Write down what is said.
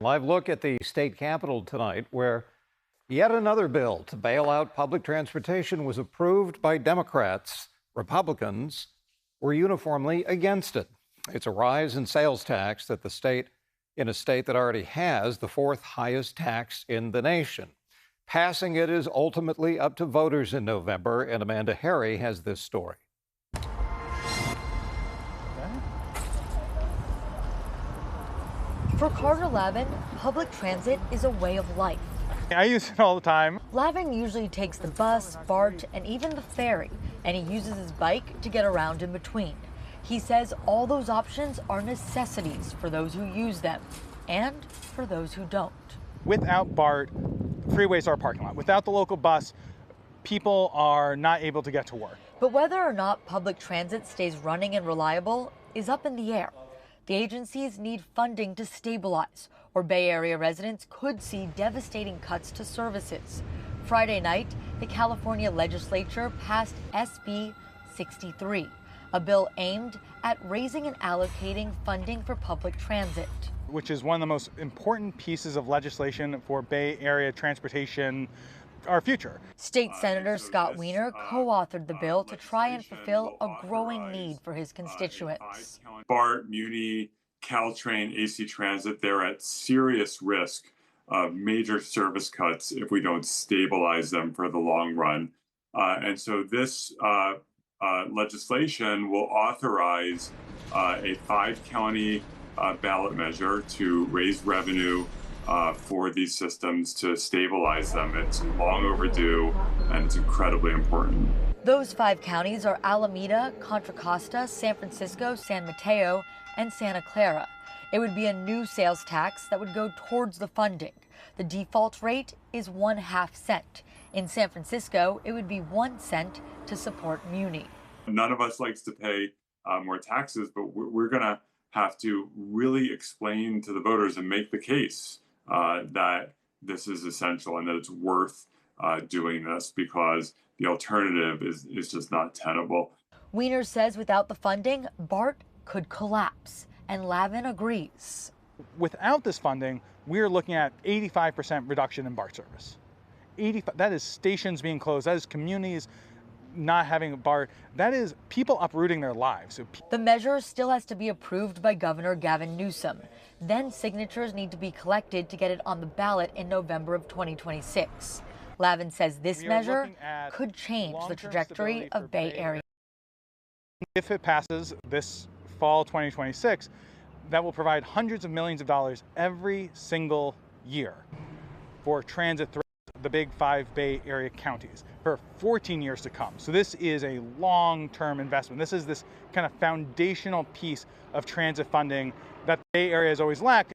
Live look at the state capitol tonight, where yet another bill to bail out public transportation was approved by Democrats. Republicans were uniformly against it. It's a rise in sales tax that in a state that already has the fourth highest tax in the nation. Passing it is ultimately up to voters in November, and Amanda Harry has this story. For Carter Lavin, public transit is a way of life. I use it all the time. Lavin usually takes the bus, BART, and even the ferry, and he uses his bike to get around in between. He says all those options are necessities for those who use them and for those who don't. Without BART, freeways are a parking lot. Without the local bus, people are not able to get to work. But whether or not public transit stays running and reliable is up in the air. The agencies need funding to stabilize, or Bay Area residents could see devastating cuts to services. Friday night, the California Legislature passed SB 63, a bill aimed at raising and allocating funding for public transit, which is one of the most important pieces of legislation for Bay Area transportation, our future. State Senator Scott Wiener co-authored the bill to try and fulfill a growing need for his constituents. BART, Muni, Caltrain, AC Transit, they're at serious risk of major service cuts if we don't stabilize them for the long run. And so this legislation will authorize a 5-county ballot measure to raise revenue for these systems, to stabilize them. It's long overdue, and it's incredibly important. Those 5 counties are Alameda, Contra Costa, San Francisco, San Mateo, and Santa Clara. It would be a new sales tax that would go towards the funding. The default rate is 1/2 cent. In San Francisco, it would be 1 cent to support Muni. None of us likes to pay more taxes, but we're going to have to really explain to the voters and make the case that this is essential and that it's worth doing this, because the alternative is just not tenable. Wiener says without the funding, BART could collapse, and Lavin agrees. Without this funding, we're looking at 85% reduction in BART service. That is stations being closed, that is communities not having a BART, that is people uprooting their lives. The measure still has to be approved by Governor Gavin Newsom. Then signatures need to be collected to get it on the ballot in November of 2026. Lavin says this measure could change the trajectory of Bay Area. If it passes this fall 2026, that will provide hundreds of millions of dollars every single year for transit throughout the big 5 Bay Area counties for 14 years to come. So this is a long-term investment. This is this kind of foundational piece of transit funding that the Bay Area has always lacked.